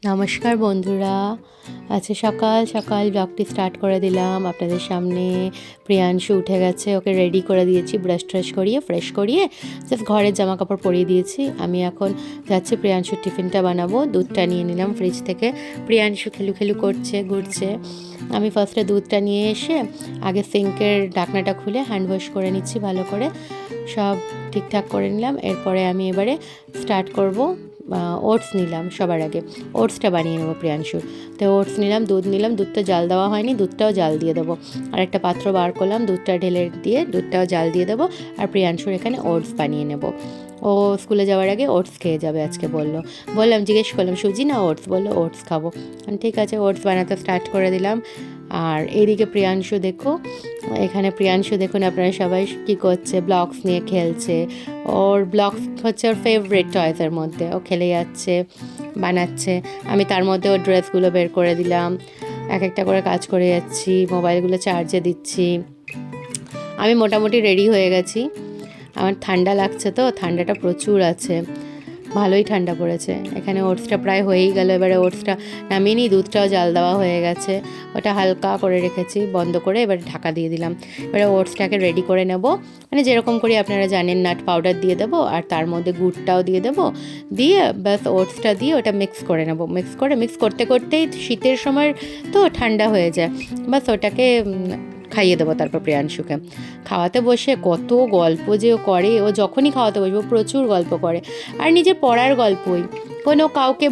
নমস্কার বন্ধুরা, আজকে সকাল সকাল ব্লগটি স্টার্ট করে দিলাম আপনাদের সামনে। প্রিয়াংশু উঠে গেছে, ওকে রেডি করে দিয়েছি, ব্রাশ ট্রাশ করিয়ে ফ্রেশ করিয়ে জাস্ট ঘরের জামা কাপড় পরিয়ে দিয়েছি। আমি এখন যাচ্ছি প্রিয়াংশুর টিফিনটা বানাবো। দুধটা নিয়ে নিলাম ফ্রিজ থেকে। প্রিয়াংশু খেলু খেলু করছে, ঘুরছে। আমি ফার্স্টে দুধটা নিয়ে এসে আগে সিঙ্কের ঢাকনাটা খুলে হ্যান্ড ওয়াশ করে নিচ্ছি ভালো করে, সব ঠিকঠাক করে নিলাম। এরপরে আমি এবারে স্টার্ট করব। ওটস নিলাম সবার আগে, ওটসটা বানিয়ে নেবো প্রিয়াংশুর। তো ওটস নিলাম, দুধ নিলাম, দুধটা জাল দেওয়া হয়নি, দুধটাও জাল দিয়ে দেবো। আর একটা পাত্র বার করলাম, দুধটা ঢেলে দিয়ে দুধটাও জাল দিয়ে দেবো। আর প্রিয়াংশুর এখানে ওটস বানিয়ে নেব। ও স্কুলে যাওয়ার আগে ওটস খেয়ে যাবে আজকে বললাম জিজ্ঞেস করলাম সুজি না ওটস, বললো ওটস খাবো। ঠিক আছে, ওটস বানাতে স্টার্ট করে দিলাম। আর এইদিকে প্রিয়াংশু দেখুন আপনারা সবাই কী করছে, ব্লকস নিয়ে খেলছে। ওর ব্লকস হচ্ছে ওর ফেভারিট টয়েসের মধ্যে, ও খেলে যাচ্ছে, বানাচ্ছে। আমি তার মধ্যে ওর ড্রেসগুলো বের করে দিলাম, এক একটা করে কাজ করে যাচ্ছি, মোবাইলগুলো চার্জে দিচ্ছি। আমি মোটামুটি রেডি হয়ে গেছি। আমার ঠান্ডা লাগছে, তো ঠান্ডাটা প্রচুর আছে, ভালোই ঠান্ডা পড়েছে। এখানে ওটসটা প্রায় হয়েই গেল, এবারে ওটসটা নামিয়ে নিই, দুধটাও জাল দেওয়া হয়ে গেছে, ওটা হালকা করে রেখেছি বন্ধ করে, এবারে ঢাকা দিয়ে দিলাম। এবারে ওটসটাকে রেডি করে নেব, মানে যেরকম করে আপনারা জানেন, নাট পাউডার দিয়ে দেবো আর তার মধ্যে গুড়টাও দিয়ে দেবো, দিয়ে ব্যাস ওটসটা দিয়ে ওটা মিক্স করে নেব। মিক্স করতে করতেই শীতের সময় তো ঠান্ডা হয়ে যায়, ব্যাস ওটাকে খাইয়ে দেবো। তারপর প্রিয়াংশুকে খাওয়াতে বসে কত গল্প যে ও করে, ও যখনই খাওয়াতে বসবো প্রচুর গল্প করে। আর নিজের পড়ার গল্পই, কোনো কাউকে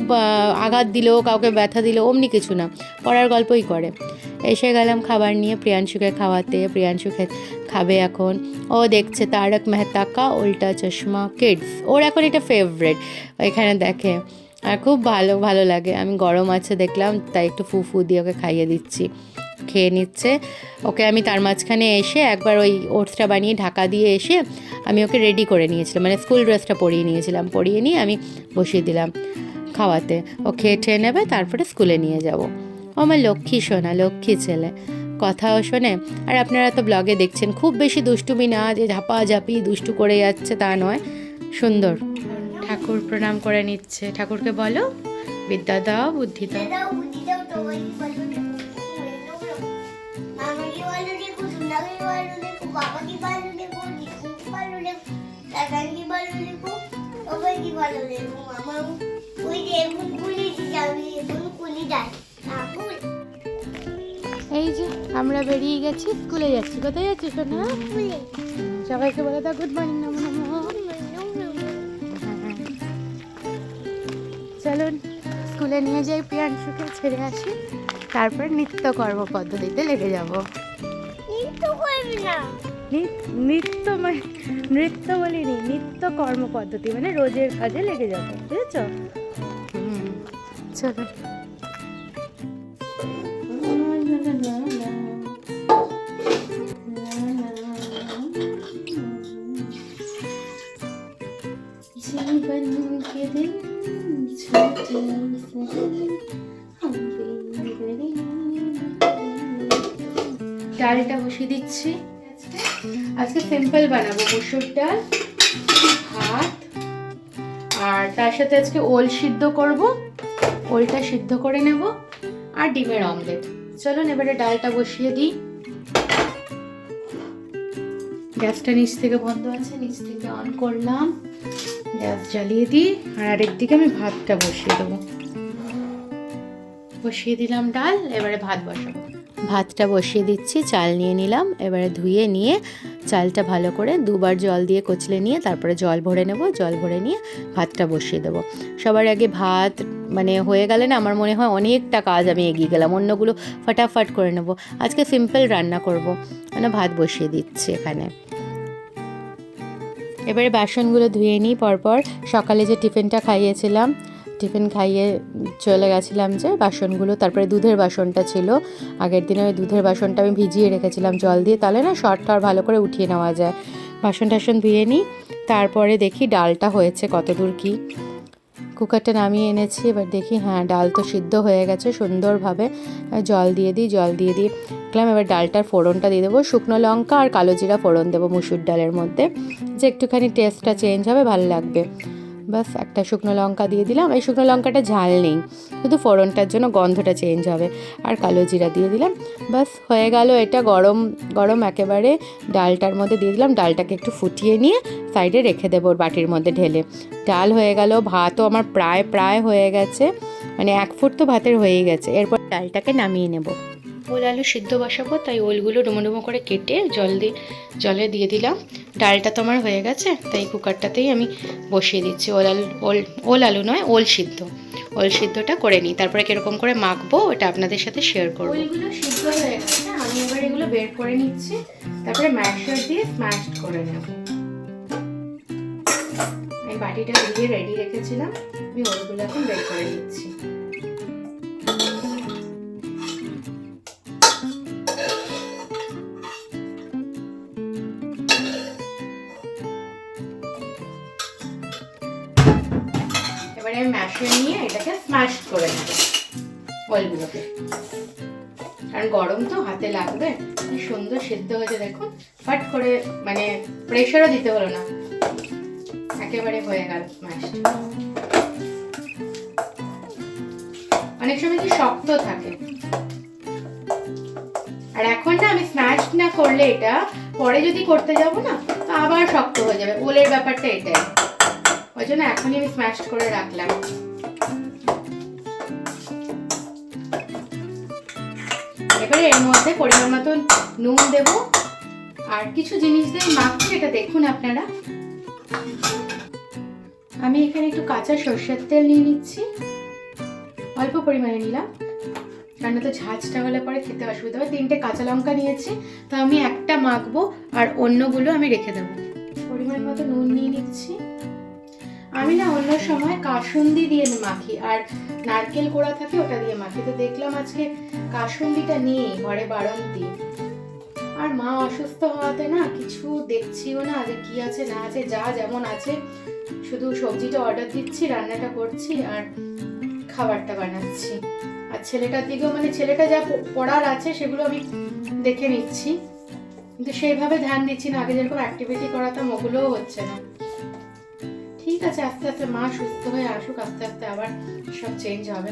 আঘাত দিল, কাউকে ব্যথা দিল, অমনি কিছু না, পড়ার গল্পই করে। এসে গেলাম খাবার নিয়ে প্রিয়াংশুকে খাওয়াতে। প্রিয়াংশু খাবে এখন। ও দেখছে তারক মেহতা কা উল্টা চশমা কিডস, ওর এখন এটা ফেভারেট, এখানে দেখে আর খুব ভালো লাগে। আমি গরম আছে দেখলাম, তাই একটু ফু দিয়ে ওকে খাইয়ে দিচ্ছি, খেয়ে নিচ্ছে। ওকে আমি তার মাঝখানে এসে একবার ওই ওটসটা বানিয়ে ঢাকা দিয়ে এসে আমি ওকে রেডি করে নিয়েছিলাম, মানে স্কুল ড্রেসটা পরিয়ে নিয়ে আমি বসিয়ে দিলাম খাওয়াতে। ও খেয়ে নেবে, তারপরে স্কুলে নিয়ে যাব। ও আমার লক্ষ্মী সোনা, লক্ষ্মী ছেলে, কথাও শোনে। আর আপনারা তো ব্লগে দেখছেন, খুব বেশি দুষ্টুমি না, যে ঝাপাঝাপি দুষ্টু করে যাচ্ছে তা নয়, সুন্দর। ঠাকুর প্রণাম করে নিচ্ছে। ঠাকুরকে বলো বিদ্যা দাও, বুদ্ধি দাও। এই যে আমরা বেরিয়ে গেছি, স্কুলে যাচ্ছি। কোথায় যাচ্ছি সোনা? সবাইকে বলে দাও গুড মর্নিং। চলুন স্কুলে নিয়ে যাই, প্রিয়াংশুকে ছেড়ে আসি, তারপর নিত্যকর্ম পদ্ধতিতে লেগে যাব। নৃত্য বলিনি, নিত্য কর্ম পদ্ধতি, মানে রোজের কাজে লেগে যাবো, বুঝেছ? চলো। জীবন के दिन छोटे ডালটা বসিয়ে দিচ্ছি। আজকে সিম্পল বানাবো, মসুর ডাল, ভাত, আর তার সাথে আজকে ওল সিদ্ধ করব, ওলটা সিদ্ধ করে নেব, আর ডিমের অমলেট। চলুন এবারে ডালটা বসিয়ে দিই। গ্যাসটা নিচ থেকে বন্ধ আছে, নিচ থেকে অন করলাম, গ্যাস জ্বালিয়ে দিই। আর আরেকদিকে আমি ভাতটা বসিয়ে দেবো। বসিয়ে দিলাম ডাল, এবারে ভাত বসাবো। ভাতটা বসিয়ে দিচ্ছি, চাল নিয়ে নিলাম, এবারে ধুয়ে নিয়ে চালটা ভালো করে দুবার জল দিয়ে কচলে নিয়ে তারপরে জল ভরে নেব। জল ভরে নিয়ে ভাতটা বসিয়ে দেবো। সবার আগে ভাত মানে হয়ে গেলে না, আমার মনে হয় অনেকটা কাজ আমি এগিয়ে গেলাম, অন্যগুলো ফটাফট করে নেব। আজকে সিম্পল রান্না করব, মানে ভাত বসিয়ে দিচ্ছি এখানে। এবারে বাসনগুলো ধুয়ে নিই পরপর। সকালে যে টিফিনটা খাইয়েছিলাম, টিফিন খাইয়ে চলে গেছিলাম যে বাসনগুলো, তারপরে দুধের বাসনটা ছিল, আগের দিনে ওই দুধের বাসনটা আমি ভিজিয়ে রেখেছিলাম জল দিয়ে, তাহলে না শর্টটা ভালো করে উঠিয়ে নেওয়া যায়। বাসন টাসন ধুয়ে নিই, তারপরে দেখি ডালটা হয়েছে কত দূর কি। কুকারটা নামিয়ে এনেছি, এবার দেখি হ্যাঁ ডাল তো সিদ্ধ হয়ে গেছে সুন্দরভাবে। জল দিয়ে দেখলাম। এবার ডালটার ফোড়নটা দিয়ে দেবো, শুকনো লঙ্কা আর কালো জিরা ফোড়ন দেবো মুসুর ডালের মধ্যে, যে একটুখানি টেস্টটা চেঞ্জ হবে, ভালো লাগবে। বাস একটা শুকনো লঙ্কা দিয়ে দিলাম, এই শুকনো লঙ্কাটা ঝাল নেই, শুধু ফোড়নটার জন্য গন্ধটা চেঞ্জ হবে, আর কালো জিরা দিয়ে দিলাম। বাস হয়ে গেল এটা। গরম গরম একেবারে ডালটার মধ্যে দিয়ে দিলাম, ডালটাকে একটু ফুটিয়ে নিয়ে সাইডে রেখে দেবো বাটির মধ্যে ঢেলে। ডাল হয়ে গেল, ভাতও আমার প্রায় প্রায় হয়ে গেছে, মানে 1 ফুট তো ভাতের হয়েই গেছে। এরপর ডালটাকে নামিয়ে নেব। ওল আলু সিদ্ধ বসাবো, তাই ওলগুলো ডুমো ডুমো করে কেটে জলে দিয়ে দিলাম। ডালটা তো আমার হয়ে গেছে, তাই কুকারটাতেই আমি বসিয়ে দিচ্ছি। ওল আলু নয়, ওল সিদ্ধটা করে নিই, তারপরে কীরকম করে মাখবো ওটা আপনাদের সাথে শেয়ার করবো। ওলগুলো সিদ্ধ হয়ে গেছে, আমি এবার এগুলো বের করে নিচ্ছি, তারপরে ম্যাশার দিয়ে স্ম্যাশ করে নেব। আমি বাটিটা দিয়ে রেডি রেখেছিলাম, আমি ওলগুলো এখন বের করে নিচ্ছি। এবারে আমি ম্যাশার নিয়ে এটাকে স্ম্যাশ করে নেব ওলগুলোকে, কারণ গরম তো হাতে লাগবে। কি সুন্দর সিদ্ধ হয়েছে দেখুন, ফাট করে, মানে প্রেশারও দিতে হলো না, একেবারে হয়ে গেল স্ম্যাশ। অনেক সময় কি শক্ত থাকে, আর এখন না আমি স্ম্যাশ না করলে এটা পরে যদি করতে যাব না তো আবার শক্ত হয়ে যাবে, ওলের ব্যাপারটা এটাই, ওই জন্য এখনই আমি স্ম্যাশ করে রাখলাম। এবারে এর মধ্যে পরিমাণ মতন নুন দেব, আর কিছু জিনিস দিয়ে মাখছি, এটা দেখুন আপনারা। আমি এখানে একটু কাঁচা সরষের তেল নিয়ে নিচ্ছি, অল্প পরিমাণে নিলাম, কারণ তো ঝাঁঝটা হলে পরে খেতে অসুবিধা হবে। 3টে কাঁচা লঙ্কা নিয়েছি, তো আমি একটা মাখবো আর অন্যগুলো আমি রেখে দেবো। পরিমাণ মতো নুন নিয়ে নিচ্ছি। আমি না অন্য সময় কাসুন্দি দিয়ে মাখি, আর নারকেল কোড়া থাকে ওটা দিয়ে মাখি, তো দেখলাম আজকে কাসুন্দিটা নেই ঘরে, বাড়ন্তি। আর মা অসুস্থ হওয়াতে না কিছু দেখছিও না যে কি আছে না আছে, যা যেমন আছে, শুধু সবজিটা অর্ডার দিচ্ছি, রান্নাটা করছি আর খাবারটা বানাচ্ছি। আর ছেলেটার দিকেও, মানে ছেলেটা যা পড়ার আছে সেগুলো আমি দেখে নিচ্ছি, কিন্তু সেইভাবে ধ্যান দিচ্ছি না। আগে যেরকম অ্যাক্টিভিটি করাতাম ওগুলোও হচ্ছে না। ঠিক আছে, আস্তে আস্তে মা সুস্থ হয়ে আসুক, আস্তে আস্তে আবার সব চেঞ্জ হবে।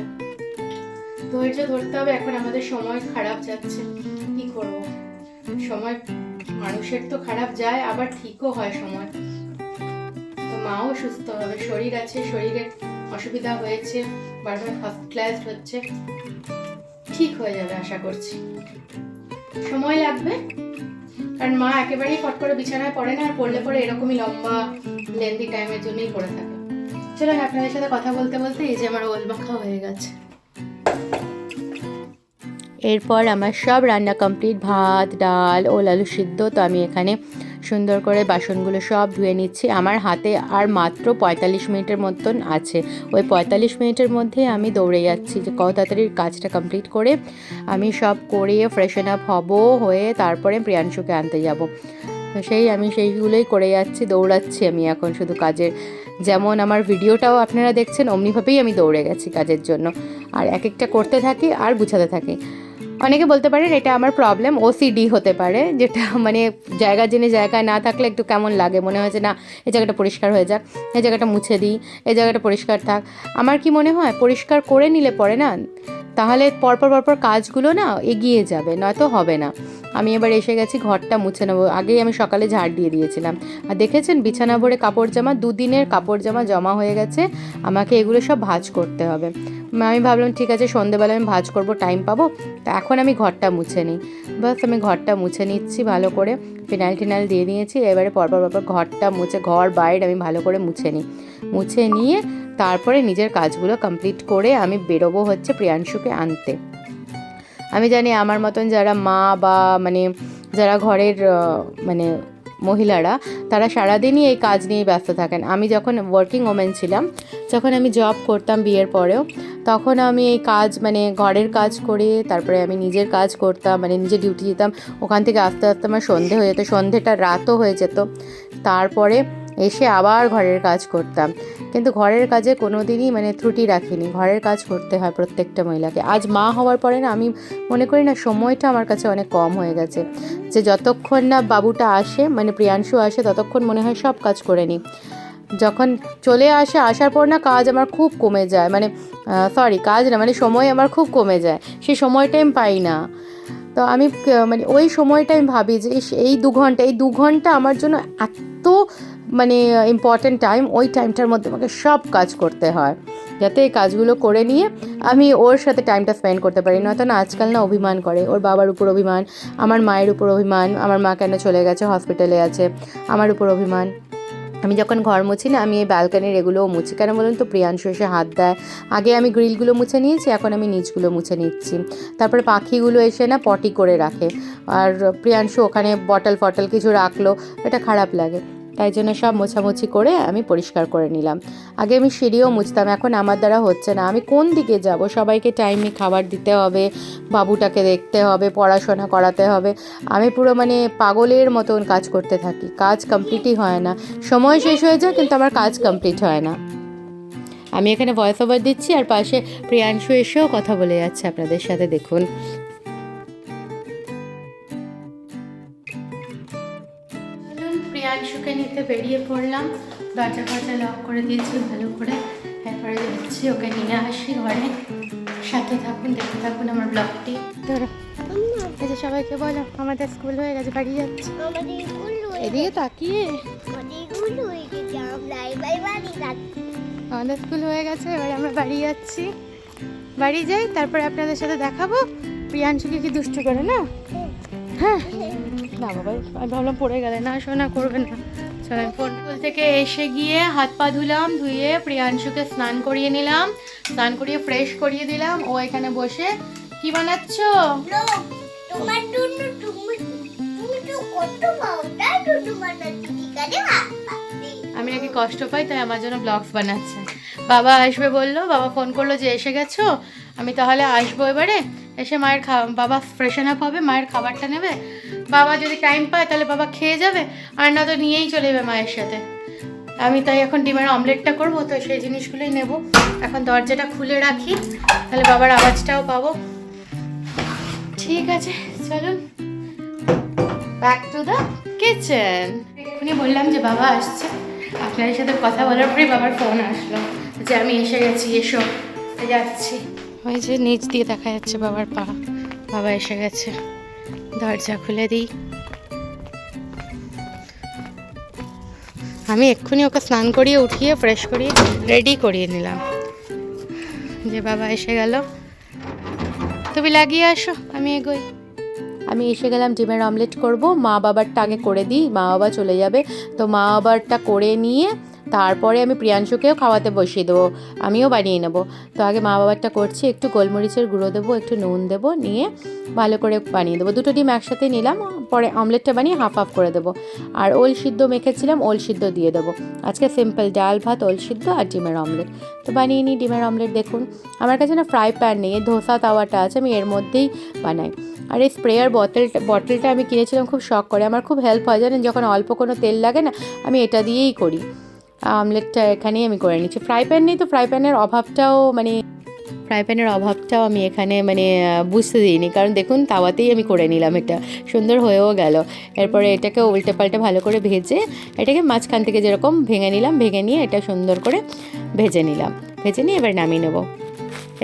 ধৈর্য ধরতে হবে, এখন আমাদের সময় খারাপ যাচ্ছে, কি করব। সময় মানুষের তো খারাপ যায়, আবার ঠিকও হয় সময়। তো মাও সুস্থ হবে, শরীর আছে, শরীরের অসুবিধা হয়েছে, বারবার ফার্স্ট ক্লাস হচ্ছে, ঠিক হয়ে যাবে আশা করছি। সময় লাগবে, কারণ মা একেবারেই ফট করে বিছানায় পড়ে না, আর পড়লে পরে এরকমই লম্বা লেন্দি টাইমের জন্যই পড়ে থাকে। চলুন আপনাদের সাথে কথা বলতে বলতে এই যে আমার ওল মাখা হয়ে গেছে। এরপর আমার সব রান্না কমপ্লিট, ভাত, ডাল, ওল আলু সিদ্ধ। তো আমি এখানে সুন্দর করে বাসনগুলো সব ধুয়ে নিচ্ছি। আমার হাতে আর মাত্র 45 মিনিটের মতন আছে, ওই 45 মিনিটের মধ্যে আমি দৌড়ে যাচ্ছি যে কত তাড়াতাড়ি কাজটা কমপ্লিট করে আমি সব করিয়ে ফ্রেশন আপ হব, হয়ে তারপরে প্রিয়াংশুকে আনতে যাব। তো আমি সেইগুলোই করে যাচ্ছি, দৌড়াচ্ছি আমি এখন শুধু কাজের। যেমন আমার ভিডিওটাও আপনারা দেখছেন, অমনিভাবেই আমি দৌড়ে গেছি কাজের জন্য, আর এক একটা করতে থাকি আর গুছাতে থাকি। অনেকে বলতে পারেন এটা আমার প্রবলেম, ওসিডি হতে পারে, যেটা মানে জায়গা জেনে জায়গায় না থাকলে একটু কেমন লাগে, মনে হয় যে না এই জায়গাটা পরিষ্কার হয়ে যাক, এই জায়গাটা মুছে দিই, এই জায়গাটা পরিষ্কার থাক। আমার কি মনে হয় পরিষ্কার করে নিলে পরে না, তাহলে পরপর কাজগুলো না এগিয়ে যাবে, নয়তো হবে না। আমি এবার এসে গেছি ঘরটা মুছে নেবো, আগেই আমি সকালে ঝাড় দিয়ে দিয়েছিলাম। আর দেখেছেন বিছানা ভরে কাপড় জামা, 2 দিনের কাপড় জামা জমা হয়ে গেছে, আমাকে এগুলো সব ভাঁজ করতে হবে। আমি ভাবলাম ঠিক আছে সন্ধেবেলা আমি ভাঁজ করবো, টাইম পাবো, তা এখন আমি ঘরটা মুছে নিই। বাস আমি ঘরটা মুছে নিচ্ছি ভালো করে, ফিনাইল টিনাইল দিয়ে নিয়েছি। এবারে পরপর ঘরটা মুছে, ঘর বাইরে আমি ভালো করে মুছে নিই। মুছে নিয়ে তারপরে নিজের কাজগুলো কমপ্লিট করে আমি বেরোবো হচ্ছে প্রিয়াংশুকে আনতে। আমি জানি আমার মতন যারা মা বা মানে যারা ঘরের মানে মহিলারা, তারা সারাদিনই এই কাজ নিয়ে ব্যস্ত থাকেন। আমি যখন ওয়ার্কিং ওমেন ছিলাম, যখন আমি জব করতাম বিয়ের পরেও, তখন আমি এই কাজ মানে ঘরের কাজ করে তারপরে আমি নিজের কাজ করতাম, মানে নিজে ডিউটি যেতাম, ওখান থেকে আস্তে আস্তে আমার সন্ধে হয়ে যেত, সন্ধেটা রাতও হয়ে যেত। তারপরে এসে আবার ঘরের কাজ করতাম, কিন্তু ঘরের কাজে কোনো দিনই মানে ত্রুটি রাখিনি। ঘরের কাজ করতে হয় প্রত্যেকটা মহিলাকে। আজ মা হওয়ার পরে না আমি মনে করি না সময়টা আমার কাছে অনেক কম হয়ে গেছে, যে যতক্ষণ না বাবুটা আসে মানে প্রিয়াংশু আসে ততক্ষণ মনে হয় সব কাজ করে নিই। যখন চলে আসে, আসার পর না কাজ আমার খুব কমে যায়, মানে কাজ না, মানে সময় আমার খুব কমে যায়, সেই সময়টা আমি পাই না। তো আমি মানে ওই সময়টা আমি ভাবি যে এই দু ঘন্টা আমার জন্য এত মানে ইম্পর্ট্যান্ট টাইম, ওই টাইমটার মধ্যে আমাকে সব কাজ করতে হয়, যাতে এই কাজগুলো করে নিয়ে আমি ওর সাথে টাইমটা স্পেন্ড করতে পারি। নয়তো না আজকাল না অভিমান করে, ওর বাবার উপর অভিমান, আমার মায়ের উপর অভিমান, আমার মা কেন চলে গেছে, হসপিটালে আছে, আমার উপর অভিমান। আমি যখন ঘর মুছি না, আমি এই ব্যালকানির এগুলোও মুছি, কেন বলুন তো, প্রিয়াংশু এসে হাত দেয়। আগে আমি গ্রিলগুলো মুছে নিয়েছি, এখন আমি নিচগুলো মুছে নিচ্ছি। তারপরে পাখিগুলো এসে না পটি করে রাখে, আর প্রিয়াংশু ওখানে বটল ফটল কিছু রাখলো, এটা খারাপ লাগে, তাই জন্য সব মোছামুছি করে আমি পরিষ্কার করে নিলাম। আগে আমি সিঁড়িও মুছতাম, এখন আমার দ্বারা হচ্ছে না, আমি কোন দিকে যাব, সবাইকে টাইমে খাবার দিতে হবে, বাবুটাকে দেখতে হবে, পড়াশোনা করাতে হবে, আমি পুরো মানে পাগলের মতন কাজ করতে থাকি, কাজ কমপ্লিটই হয় না, সময় শেষ হয়ে যায় কিন্তু আমার কাজ কমপ্লিট হয় না। আমি এখানে ভয়েস ওভার দিচ্ছি আর পাশে প্রিয়াংশু এসেও কথা বলে যাচ্ছে আপনাদের সাথে, দেখুন। প্রিয়াংশুকে নিতে বেরিয়ে পড়লাম, দরজা ফরজা লক করে দিয়েছি ভালো করে, এরপরে যাচ্ছি ওকে নিয়ে আসি ঘরে। সাথে থাকুন, দেখতে থাকুন আমার ব্লগটি। ধরো আচ্ছা, সবাইকে বলো আমাদের স্কুল হয়ে গেছে, বাড়ি যাচ্ছি। এদিকে তাকিয়ে আমাদের স্কুল হয়ে গেছে, এবার আমরা বাড়ি যাচ্ছি। বাড়ি যাই, তারপরে আপনাদের সাথে দেখাবো প্রিয়াংশুকে কি দুষ্টু করে না। হ্যাঁ না বাবা, আমি ভাবলাম পড়ে গেলে, না শোনা করবে না। চলেন, ফোন থেকে এসে গিয়ে হাত পা ধুলাম, ধুয়ে প্রিয়াংশুকে স্নান করিয়ে নিলাম, স্নান করিয়ে ফ্রেশ করিয়ে দিলাম। ও এখানে বসে কি বানাচ্ছ? আমি নাকি কষ্ট পাই, তাই আমার জন্য ব্লগস বানাচ্ছে। বাবা আসবে বললো, বাবা ফোন করলো যে এসে গেছো, আমি তাহলে আসবো এবারে। এসে মায়ের বাবা ফ্রেশন আপ হবে, মায়ের খাবারটা নেবে, বাবা যদি টাইম পায় তাহলে বাবা খেয়ে যাবে, আর না তো নিয়েই চলে যাবে মায়ের সাথে। আমি তাই এখন ডিমের অমলেটটা করবো, তো সেই জিনিসগুলোই নেব। এখন দরজাটা খুলে রাখি, তাহলে বাবার আওয়াজটাও পাবো। ঠিক আছে, চলুন ব্যাক টু দ্য কিচেন। এক্ষুনি বললাম যে বাবা আসছে, আপনাদের সাথে কথা বলার পরেই বাবার ফোন আসলো যে আমি এসে গেছি, এসো। যাচ্ছি, ওই যে নিচ দিয়ে দেখা যাচ্ছে বাবার পা, বাবা এসে গেছে। দরজা খুলে দিই। আমি এক্ষুনি ওকে স্নান করিয়ে উঠিয়ে ফ্রেশ করিয়ে রেডি করিয়ে নিলাম, যে বাবা এসে গেল, তুমি লাগিয়ে আসো, আমি এগোই। আমি এসে গেলাম, ডিমের অমলেট করব। মা বাবারটা আগে করে দিই, মা বাবা চলে যাবে, তো মা বাবারটা করে নিয়ে তারপরে আমি প্রিয়াংশুকেও খাওয়াতে বসিয়ে দেবো, আমিও বানিয়ে নেবো। তো আগে মা বাবারটা করছি, একটু গোলমরিচের গুঁড়ো দেবো, একটু নুন দেবো, নিয়ে ভালো করে বানিয়ে দেবো। দুটো ডিম একসাথে নিলাম, পরে অমলেটটা বানিয়ে হাফ হাফ করে দেবো। আর ওল সিদ্ধ মেখেছিলাম, ওল সিদ্ধ দিয়ে দেবো। আজকে সিম্পল ডাল ভাত, ওল সিদ্ধ আর ডিমের অমলেট। তো বানিয়ে নিই ডিমের অমলেট। দেখুন আমার কাছে না ফ্রাই প্যান নেই, ধোসা তাওয়াটা আছে, আমি এর মধ্যেই বানাই। আর এই স্প্রেয়ার বটলটা আমি কিনেছিলাম খুব শখ করে, আমার খুব হেল্প হয় জানেন, যখন অল্প কোনো তেল লাগে না, আমি এটা দিয়েই করি। অমলেটটা এখানেই আমি করে নিচ্ছি। ফ্রাই প্যান নেই, তো ফ্রাই প্যানের অভাবটাও আমি এখানে মানে বুঝতে দিইনি, কারণ দেখুন তাওয়াতেই আমি করে নিলাম, এটা সুন্দর হয়েও গেল। এরপরে এটাকে উল্টে পাল্টে ভালো করে ভেজে, এটাকে মাঝখান থেকে যেরকম ভেঙে নিলাম, ভেঙে নিয়ে এটা সুন্দর করে ভেজে নিলাম, ভেজে নিয়ে এবার নামিয়ে নেবো।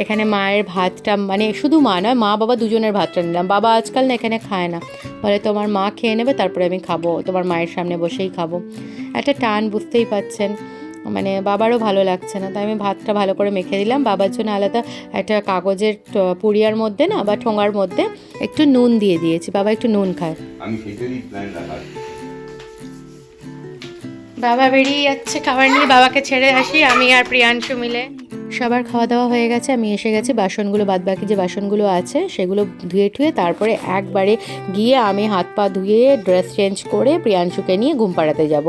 এখানে মায়ের ভাতটা, মানে শুধু মা নয়, মা বাবা দুজনের ভাতটা নিলাম। বাবা আজকাল না এখানে খায় না, বলে তোমার মা খেয়ে নেবে, তারপরে আমি খাবো, তোমার মায়ের সামনে বসেই খাবো। একটা টান বুঝতেই পাচ্ছেন, মানে বাবারও ভালো লাগছে না, তাই আমি ভাতটা ভালো করে মেখে দিলাম। বাবার জন্য আলাদা একটা কাগজের পুড়িয়ার মধ্যে না বা ঠোঙার মধ্যে একটু নুন দিয়ে দিয়েছি, বাবা একটু নুন খায়। বাবা বেরিয়ে যাচ্ছে খাবার নিয়ে, বাবাকে ছেড়ে আসি আমি আর প্রিয়াংশু মিলে। সবার খাওয়া দাওয়া হয়ে গেছে, আমি এসে গেছি। বাসনগুলো বাদবাকি যে বাসনগুলো আছে সেগুলো ধুয়ে ঠুয়ে তারপরে একবারে গিয়ে আমি হাত পা ধুয়ে ড্রেস চেঞ্জ করে প্রিয়াংশুকে নিয়ে ঘুম পাড়াতে যাব।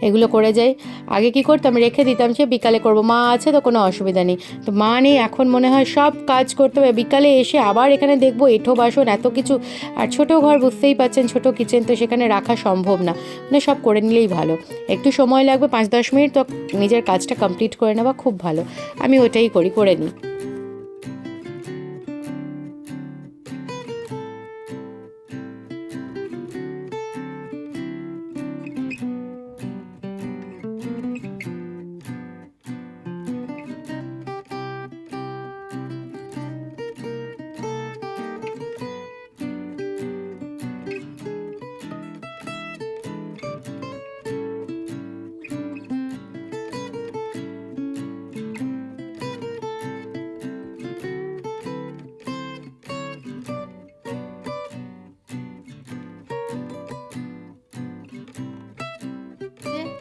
এগুলো করে যাই। আগে কি করতাম, রেখে দিতাম, সে বিকালে করব, মা আছে তো কোনো অসুবিধা নেই। তো মা নেই, এখন মনে হয় সব কাজ করতে হবে, বিকালে এসে আবার এখানে দেখবো এঁঠো বাসন এত কিছু। আর ছোটো ঘর বুঝতেই পাচ্ছেন, ছোটো কিচেন, তো সেখানে রাখা সম্ভব না, মানে সব করে নিলেই ভালো। একটু সময় লাগবে 5-10 মিনিট, তো নিজের কাজটা কমপ্লিট করে নেওয়া খুব ভালো। আমি ওটাই করে নিই।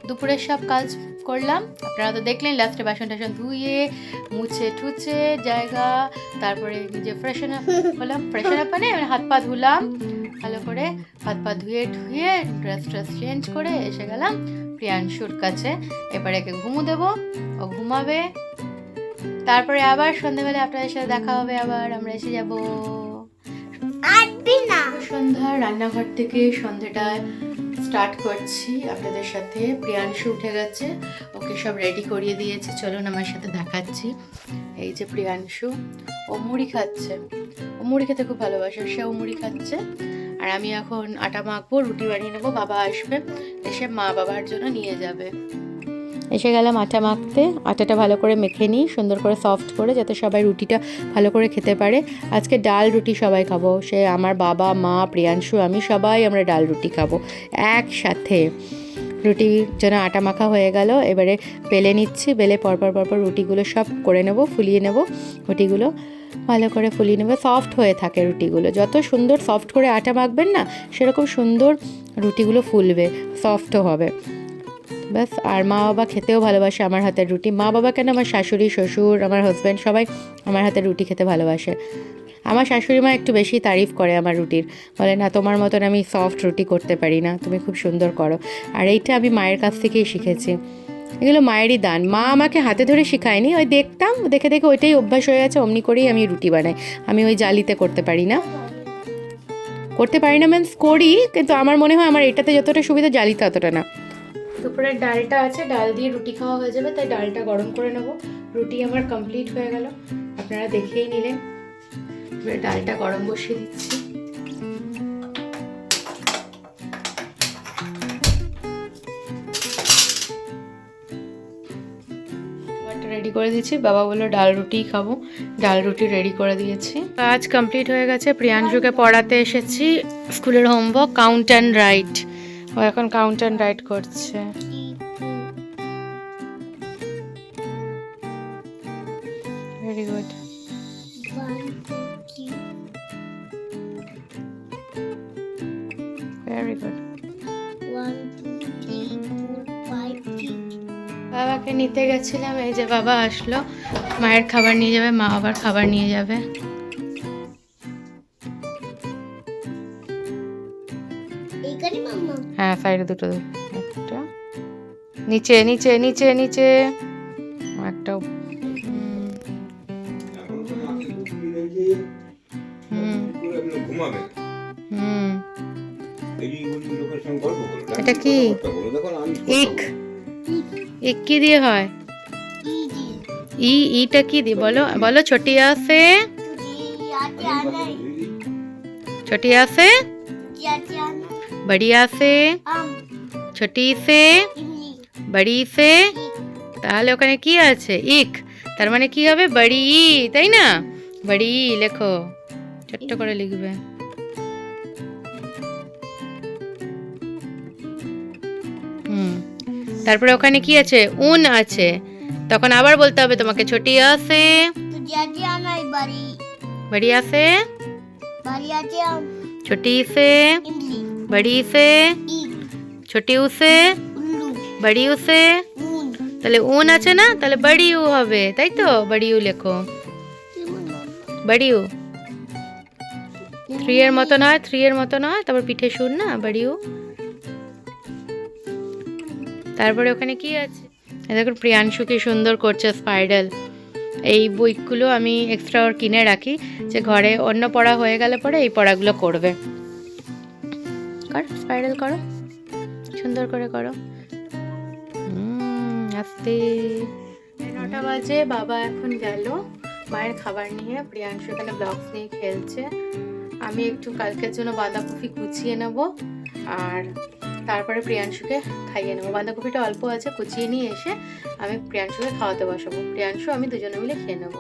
দুপুরের সব কাজ করলাম, আপনারা তো দেখলেন। লাস্টে বাসন টাসন ধুয়ে মুছে ঠুছে জায়গা, তারপরে নিজে ফ্রেশন আপ হলাম। ফ্রেশন আপ মানে হাত পা ধুলাম ভালো করে, হাত পা ধুয়ে ড্রেস চেঞ্জ করে এসে গেলাম প্রিয়াংশুর কাছে। এবারে একে ঘুমো দেবো, ও ঘুমাবে, তারপরে আবার সন্ধ্যাবেলা আপনাদের সাথে দেখা হবে। আবার আমরা এসে যাবো সন্ধ্যা। রান্নাঘর থেকে সন্ধ্যাটা স্টার্ট করছি আপনাদের সাথে। প্রিয়াংশু উঠে গেছে, ওকে সব রেডি করিয়ে দিয়েছি, চলুন আমার সাথে দেখাচ্ছি। এই যে প্রিয়াংশু, ও মুড়ি খাচ্ছে, ও মুড়ি খেতে খুব ভালোবাসে, সেও মুড়ি খাচ্ছে। আর আমি এখন আটা মাখবো, রুটি বানিয়ে নেবো। বাবা আসবে, এসে মা বাবার জন্য নিয়ে যাবে। এসে গেলাম আটা মাখতে। আটাটা ভালো করে মেখে নিই, সুন্দর করে সফট করে, যাতে সবাই রুটিটা ভালো করে খেতে পারে। আজকে ডাল রুটি সবাই খাবো, সে আমার বাবা, মা, প্রিয়াংশু, আমি সবাই আমরা ডাল রুটি খাবো একসাথে। রুটির জন্য আটা মাখা হয়ে গেল, এবারে বেলে নিচ্ছি। বেলে পরপর রুটিগুলো সব করে নেব, ফুলিয়ে নেব। রুটিগুলো ভালো করে ফুলিয়ে নেবে, সফট হয়ে থাকে রুটিগুলো। যত সুন্দর সফট করে আটা মাখবেন না, সেরকম সুন্দর রুটিগুলো ফুলবে, সফটও হবে। ব্যাস। আর মা বাবা খেতেও ভালোবাসে আমার হাতের রুটি। মা বাবা কেন, আমার শাশুড়ি, শ্বশুর, আমার হাজব্যান্ড সবাই আমার হাতের রুটি খেতে ভালোবাসে। আমার শাশুড়ি মা একটু বেশি তারিফ করে আমার রুটির, বলে না তোমার মতন আমি সফট রুটি করতে পারি না, তুমি খুব সুন্দর করো। আর এইটা আমি মায়ের কাছ থেকেই শিখেছি, এগুলো মায়েরই দান। মা আমাকে হাতে ধরে শেখায়নি, ওই দেখতাম, দেখে দেখে ওইটাই অভ্যাস হয়ে গেছে, অমনি করেই আমি রুটি বানাই। আমি ওই জালিতে করতে পারি না মিন্স করি, কিন্তু আমার মনে হয় আমার এটাতে যতটা সুবিধা, জালিতে অতটা না। দুপুরের ডালটা আছে, ডাল দিয়ে রুটি খাওয়া হয়ে যাবে, তাই ডালটা গরম করে নেব। রুটি আমার কমপ্লিট হয়ে গেল, আপনারা দেখেই নিলেন। এবার ডালটা গরম বসিয়ে দিচ্ছি। রেডি করে দিয়েছি। বাবা বললো ডাল রুটিই খাবো, ডাল রুটি রেডি করে দিয়েছি। কাজ কমপ্লিট হয়ে গেছে। প্রিয়াংশুকে পড়াতে এসেছি, স্কুলের হোমওয়ার্ক কাউন্ট অ্যান্ড রাইট। ও এখন কাউন্ট অ্যান্ড রাইট করছে। Very good. Very good. বাবাকে নিতে গেছিলাম, এই যে বাবা আসলো। মায়ের খাবার নিয়ে যাবে, মা আবার খাবার নিয়ে যাবে। হ্যাঁ, সাইডে দুটো, একটা নিচে নিচে নিচে নিচে, একটা এটা কি? ইক, ইক কি দিয়ে হয়? ইটা কি দিয়ে বলো, বলো। ছোটিয়া সে, ছোটিয়া সে, বড়িয়া সে, ছোটি সে, বড়ি সে। তাহলে ওখানে কি আছে? ইক, তার মানে কি হবে? বড়ি, তাই না? বড়ি লেখো, ছোট্ট করে লিখবে। তারপরে ওখানে কি আছে? উন আছে, তখন আবার বলতে হবে তোমাকে, ছোটি আছে, বড়ি আছে, ছোটি সে, বড়ি সে, ছোটি উসে, বড়ি উসে। তাহলে উন আছে না, তাহলে বড়ি উ হবে, তাই তো? বড়ি উ লেখো, বড়ি উ। 3 এর মতন হয়, 3 এর মতন হয়, তারপর পিঠে সুর না, বড়ি উ। তারপরে ওখানে কি আছে? দেখুন প্রিয়াংশু কি সুন্দর করছে স্পাইরাল। এই বইগুলো আমি এক্সট্রা ওর কিনে রাখি, যে ঘরে অন্য পড়া হয়ে গেলে পরে এই পড়াগুলো করবে। কর, স্পাইরাল করো, সুন্দর করে করো। আস্তে। 9টা বাজে, বাবা এখন গেল মায়ের খাবার নিয়ে। প্রিয়াংশু এখানে ব্লগস নিয়ে খেলছে। আমি একটু কালকের জন্য বাঁধাকপি কুচিয়ে নেব, আর তারপরে প্রিয়াংশুকে খাইয়ে নেবো। বাঁধাকপিটা অল্প আছে, কুচিয়ে নিয়ে এসে আমি প্রিয়াংশুকে খাওয়াতে বসাবো। প্রিয়াংশু আমি দুজনে মিলে খেয়ে নেবো।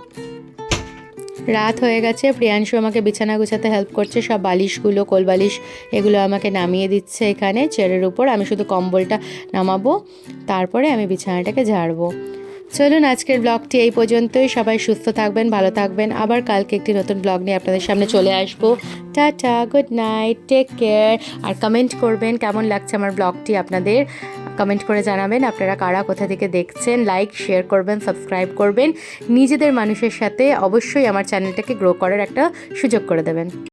রাত হয়ে গেছে, প্রিয়াংশু আমাকে বিছানা গুছাতে হেল্প করছে। সব বালিশগুলো, কোল বালিশ, এগুলো আমাকে নামিয়ে দিচ্ছে এখানে চেয়ারের উপর। আমি শুধু কম্বলটা নামাবো, তারপরে আমি বিছানাটাকে ঝাড়বো। চলুন আজকের ব্লগটি এই পর্যন্তই। সবাই সুস্থ থাকবেন, ভালো থাকবেন। আবার কালকে একটি নতুন ব্লগ নিয়ে আপনাদের সামনে চলে আসবো। Tata, good night, take care. আর কমেন্ট করবেন কেমন লাগছে আমার ব্লগটি আপনাদের, কমেন্ট করে জানাবেন আপনারা কারা কোথা থেকে দেখছেন। লাইক শেয়ার করবেন, সাবস্ক্রাইব করবেন। নিজেদের মানুষের সাথে অবশ্যই আমার চ্যানেলটাকে গ্রো করার একটা সুযোগ করে দেবেন।